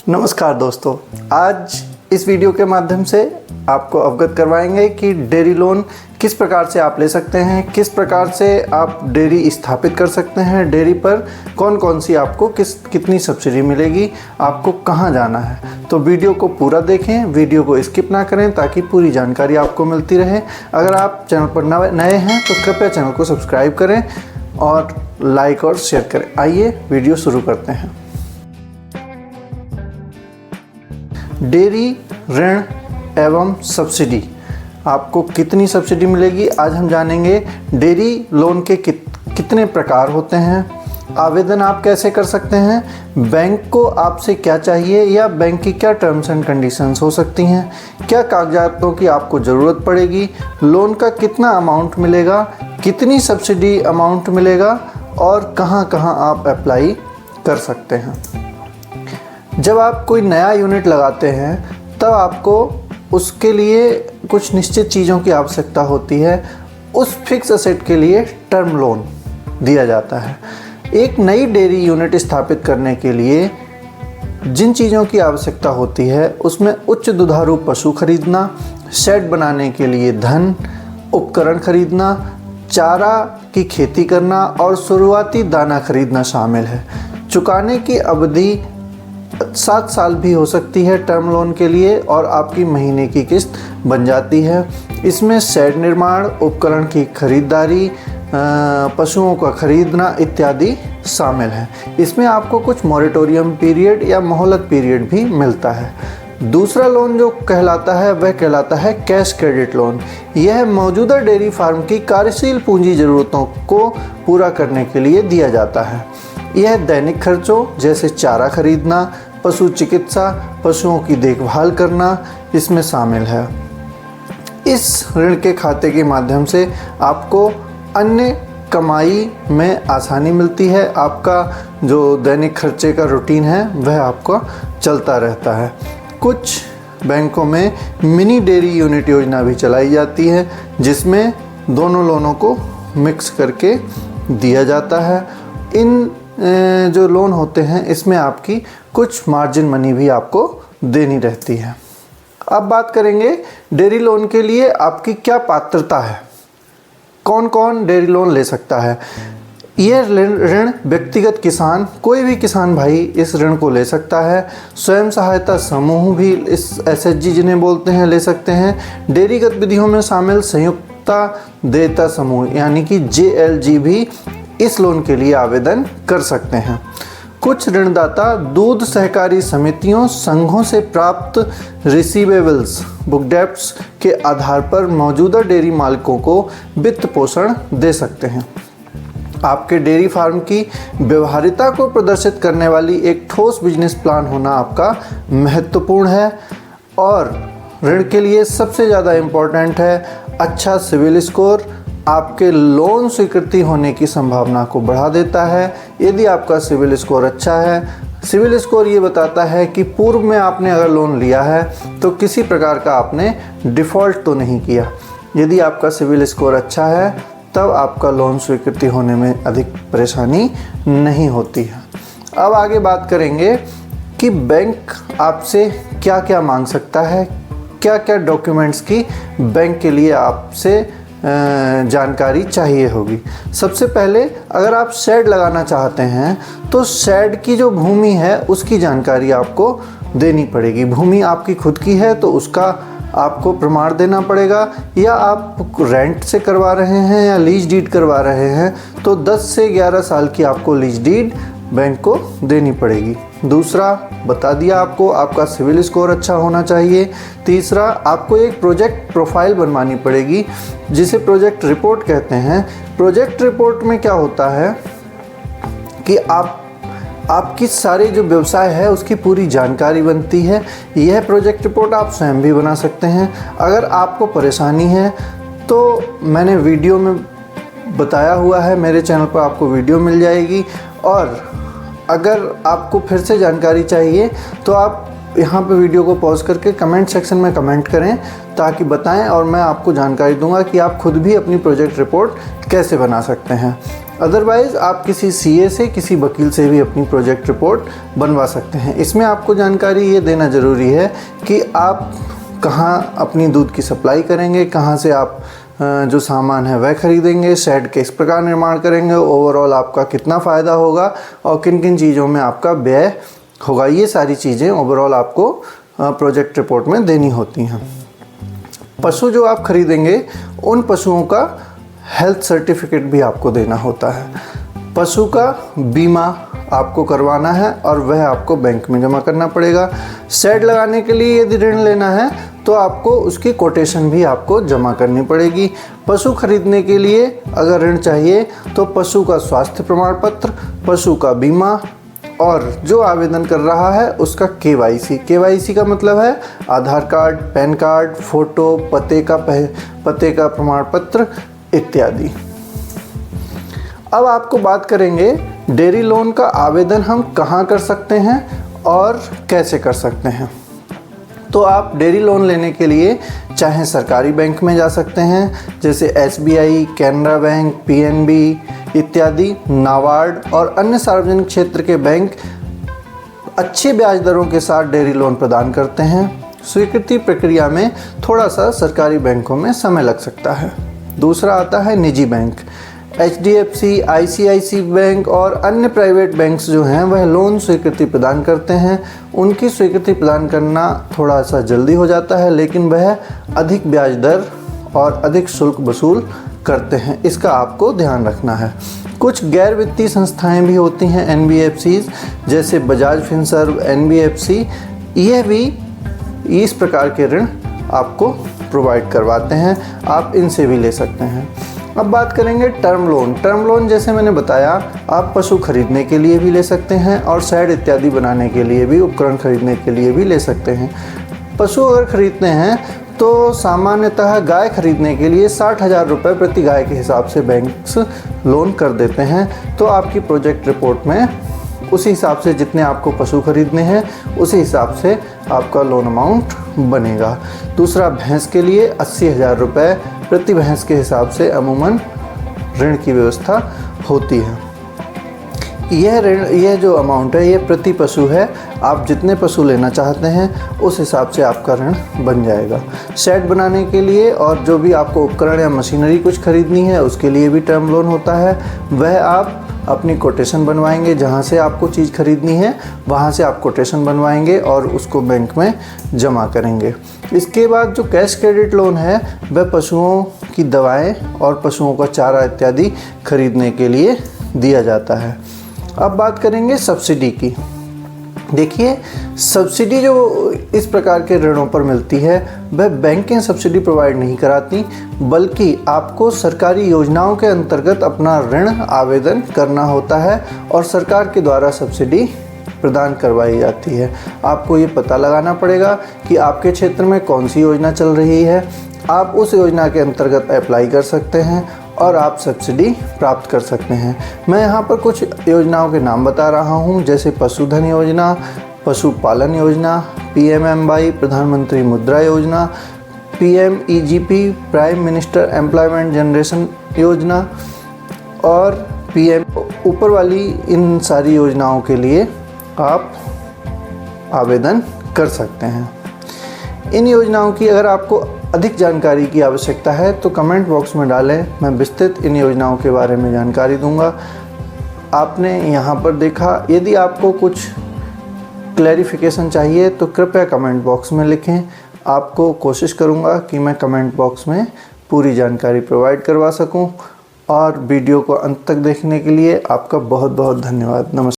नमस्कार दोस्तों, आज इस वीडियो के माध्यम से आपको अवगत करवाएंगे कि डेयरी लोन किस प्रकार से आप ले सकते हैं, किस प्रकार से आप डेयरी स्थापित कर सकते हैं, डेयरी पर कौन कौन सी आपको कितनी सब्सिडी मिलेगी, आपको कहां जाना है। तो वीडियो को पूरा देखें, वीडियो को स्किप ना करें ताकि पूरी जानकारी आपको मिलती रहे। अगर आप चैनल पर नए हैं तो कृपया चैनल को सब्सक्राइब करें और लाइक और शेयर करें। आइए वीडियो शुरू करते हैं। डेयरी ऋण एवं सब्सिडी, आपको कितनी सब्सिडी मिलेगी आज हम जानेंगे। डेयरी लोन के कितने प्रकार होते हैं, आवेदन आप कैसे कर सकते हैं, बैंक को आपसे क्या चाहिए या बैंक की क्या टर्म्स एंड कंडीशंस हो सकती हैं, क्या कागजातों की आपको ज़रूरत पड़ेगी, लोन का कितना अमाउंट मिलेगा, कितनी सब्सिडी अमाउंट मिलेगा और कहां कहां आप अप्लाई कर सकते हैं। जब आप कोई नया यूनिट लगाते हैं तब आपको उसके लिए कुछ निश्चित चीज़ों की आवश्यकता होती है। उस फिक्स असेट के लिए टर्म लोन दिया जाता है। एक नई डेयरी यूनिट स्थापित करने के लिए जिन चीज़ों की आवश्यकता होती है उसमें उच्च दुधारू पशु खरीदना, शेड बनाने के लिए धन, उपकरण खरीदना, चारा की खेती करना और शुरुआती दाना खरीदना शामिल है। चुकाने की अवधि 7 साल भी हो सकती है टर्म लोन के लिए और आपकी महीने की किस्त बन जाती है। इसमें शेड निर्माण, उपकरण की खरीदारी, पशुओं का खरीदना इत्यादि शामिल है। इसमें आपको कुछ मॉरेटोरियम पीरियड या मोहलत पीरियड भी मिलता है। दूसरा लोन जो कहलाता है वह कहलाता है कैश क्रेडिट लोन। यह मौजूदा डेयरी फार्म की कार्यशील पूंजी ज़रूरतों को पूरा करने के लिए दिया जाता है। यह दैनिक खर्चों जैसे चारा खरीदना, पशु चिकित्सा, पशुओं की देखभाल करना इसमें शामिल है। इस ऋण के खाते के माध्यम से आपको अन्य कमाई में आसानी मिलती है। आपका जो दैनिक खर्चे का रूटीन है वह आपका चलता रहता है। कुछ बैंकों में मिनी डेयरी यूनिट योजना भी चलाई जाती है जिसमें दोनों लोनों को मिक्स करके दिया जाता है। इन जो लोन होते हैं इसमें आपकी कुछ मार्जिन मनी भी आपको देनी रहती है। अब बात करेंगे डेयरी लोन के लिए आपकी क्या पात्रता है, कौन कौन डेयरी लोन ले सकता है। यह ऋण व्यक्तिगत किसान, कोई भी किसान भाई इस ऋण को ले सकता है। स्वयं सहायता समूह भी इस एसएचजी जिन्हें बोलते हैं ले सकते हैं। डेयरी गतिविधियों में शामिल संयुक्ता देयता समूह यानी कि JLG भी इस लोन के लिए आवेदन कर सकते हैं। कुछ ऋणदाता दूध सहकारी समितियों, संघों से प्राप्त रिसीवेबल्स बुक डेब्ट्स के आधार पर मौजूदा डेयरी मालिकों को वित्त पोषण दे सकते हैं। आपके डेयरी फार्म की व्यवहार्यता को प्रदर्शित करने वाली एक ठोस बिजनेस प्लान होना आपका महत्वपूर्ण है। और ऋण के लिए सबसे ज़्यादा इम्पोर्टेंट है अच्छा सिविल स्कोर। आपके लोन स्वीकृति होने की संभावना को बढ़ा देता है यदि आपका सिविल स्कोर अच्छा है। सिविल स्कोर ये बताता है कि पूर्व में आपने अगर लोन लिया है तो किसी प्रकार का आपने डिफ़ॉल्ट तो नहीं किया। यदि आपका सिविल स्कोर अच्छा है तब आपका लोन स्वीकृति होने में अधिक परेशानी नहीं होती है। अब आगे बात करेंगे कि बैंक आपसे क्या क्या मांग सकता है, क्या क्या डॉक्यूमेंट्स की बैंक के लिए आपसे जानकारी चाहिए होगी। सबसे पहले अगर आप शेड लगाना चाहते हैं तो शेड की जो भूमि है उसकी जानकारी आपको देनी पड़ेगी। भूमि आपकी खुद की है तो उसका आपको प्रमाण देना पड़ेगा, या आप रेंट से करवा रहे हैं या लीज डीड करवा रहे हैं तो 10 से 11 साल की आपको लीज डीड बैंक को देनी पड़ेगी। दूसरा बता दिया आपको, आपका सिविल स्कोर अच्छा होना चाहिए। तीसरा, आपको एक प्रोजेक्ट प्रोफाइल बनवानी पड़ेगी जिसे प्रोजेक्ट रिपोर्ट कहते हैं। प्रोजेक्ट रिपोर्ट में क्या होता है कि आपकी सारे जो व्यवसाय है उसकी पूरी जानकारी बनती है। यह प्रोजेक्ट रिपोर्ट आप स्वयं भी बना सकते हैं। अगर आपको परेशानी है तो मैंने वीडियो में बताया हुआ है, मेरे चैनल पर आपको वीडियो मिल जाएगी। और अगर आपको फिर से जानकारी चाहिए तो आप यहाँ पे वीडियो को पॉज करके कमेंट सेक्शन में कमेंट करें ताकि बताएं और मैं आपको जानकारी दूंगा कि आप खुद भी अपनी प्रोजेक्ट रिपोर्ट कैसे बना सकते हैं। अदरवाइज़ आप किसी सीए से, किसी वकील से भी अपनी प्रोजेक्ट रिपोर्ट बनवा सकते हैं। इसमें आपको जानकारी ये देना ज़रूरी है कि आप कहाँ अपनी दूध की सप्लाई करेंगे, कहाँ से आप जो सामान है वह खरीदेंगे, शेड किस प्रकार निर्माण करेंगे, ओवरऑल आपका कितना फ़ायदा होगा और किन किन चीज़ों में आपका व्यय होगा। ये सारी चीज़ें ओवरऑल आपको प्रोजेक्ट रिपोर्ट में देनी होती हैं। पशु जो आप खरीदेंगे उन पशुओं का हेल्थ सर्टिफिकेट भी आपको देना होता है। पशु का बीमा आपको करवाना है और वह आपको बैंक में जमा करना पड़ेगा। शेड लगाने के लिए यदि ऋण लेना है तो आपको उसकी कोटेशन भी आपको जमा करनी पड़ेगी। पशु खरीदने के लिए अगर ऋण चाहिए तो पशु का स्वास्थ्य प्रमाण पत्र, पशु का बीमा और जो आवेदन कर रहा है उसका केवाईसी का मतलब है आधार कार्ड, पैन कार्ड, फ़ोटो, पते का प्रमाण पत्र इत्यादि। अब आपको बात करेंगे डेयरी लोन का आवेदन हम कहाँ कर सकते हैं और कैसे कर सकते हैं। तो आप डेयरी लोन लेने के लिए चाहे सरकारी बैंक में जा सकते हैं जैसे SBI, कैनरा बैंक, PNB इत्यादि, नाबार्ड और अन्य सार्वजनिक क्षेत्र के बैंक अच्छे ब्याज दरों के साथ डेयरी लोन प्रदान करते हैं। स्वीकृति प्रक्रिया में थोड़ा सा सरकारी बैंकों में समय लग सकता है। दूसरा आता है निजी बैंक। HDFC, ICICI बैंक और अन्य प्राइवेट बैंक्स जो हैं वह लोन स्वीकृति प्रदान करते हैं। उनकी स्वीकृति प्रदान करना थोड़ा सा जल्दी हो जाता है, लेकिन वह अधिक ब्याज दर और अधिक शुल्क वसूल करते हैं, इसका आपको ध्यान रखना है। कुछ गैर वित्तीय संस्थाएं भी होती हैं NBFCs, जैसे बजाज फिनसर्व, NBFC, यह भी इस प्रकार के ऋण आपको प्रोवाइड करवाते हैं, आप इनसे भी ले सकते हैं। अब बात करेंगे टर्म लोन। टर्म लोन जैसे मैंने बताया आप पशु खरीदने के लिए भी ले सकते हैं और शेड इत्यादि बनाने के लिए भी, उपकरण खरीदने के लिए भी ले सकते हैं। पशु अगर खरीदते हैं तो सामान्यतः गाय खरीदने के लिए 60,000 रुपये प्रति गाय के हिसाब से बैंक्स लोन कर देते हैं। तो आपकी प्रोजेक्ट रिपोर्ट में उसी हिसाब से जितने आपको पशु खरीदने हैं उसी हिसाब से आपका लोन अमाउंट बनेगा। दूसरा, भैंस के लिए 80,000 रुपये प्रति भैंस के हिसाब से अमूमन ऋण की व्यवस्था होती है। यह जो अमाउंट है ये प्रति पशु है, आप जितने पशु लेना चाहते हैं उस हिसाब से आपका ऋण बन जाएगा। शेड बनाने के लिए और जो भी आपको उपकरण या मशीनरी कुछ खरीदनी है उसके लिए भी टर्म लोन होता है। वह आप अपनी कोटेशन बनवाएंगे, जहाँ से आपको चीज़ खरीदनी है वहाँ से आप कोटेशन बनवाएंगे और उसको बैंक में जमा करेंगे। इसके बाद जो कैश क्रेडिट लोन है वह पशुओं की दवाएं और पशुओं का चारा इत्यादि खरीदने के लिए दिया जाता है। अब बात करेंगे सब्सिडी की। देखिए, सब्सिडी जो इस प्रकार के ऋणों पर मिलती है वह बैंकें सब्सिडी प्रोवाइड नहीं कराती, बल्कि आपको सरकारी योजनाओं के अंतर्गत अपना ऋण आवेदन करना होता है और सरकार के द्वारा सब्सिडी प्रदान करवाई जाती है। आपको ये पता लगाना पड़ेगा कि आपके क्षेत्र में कौन सी योजना चल रही है, आप उस योजना के अंतर्गत अप्लाई कर सकते हैं और आप सब्सिडी प्राप्त कर सकते हैं। मैं यहाँ पर कुछ योजनाओं के नाम बता रहा हूँ, जैसे पशुधन योजना, पशुपालन योजना, PMMY प्रधानमंत्री मुद्रा योजना, PMEGP prime minister employment generation योजना और PM। ऊपर वाली इन सारी योजनाओं के लिए आप आवेदन कर सकते हैं। इन योजनाओं की अगर आपको अधिक जानकारी की आवश्यकता है तो कमेंट बॉक्स में डालें, मैं विस्तृत इन योजनाओं के बारे में जानकारी दूंगा। आपने यहाँ पर देखा, यदि आपको कुछ क्लैरिफिकेशन चाहिए तो कृपया कमेंट बॉक्स में लिखें। आपको कोशिश करूँगा कि मैं कमेंट बॉक्स में पूरी जानकारी प्रोवाइड करवा सकूँ। और वीडियो को अंत तक देखने के लिए आपका बहुत बहुत धन्यवाद। नमस्कार।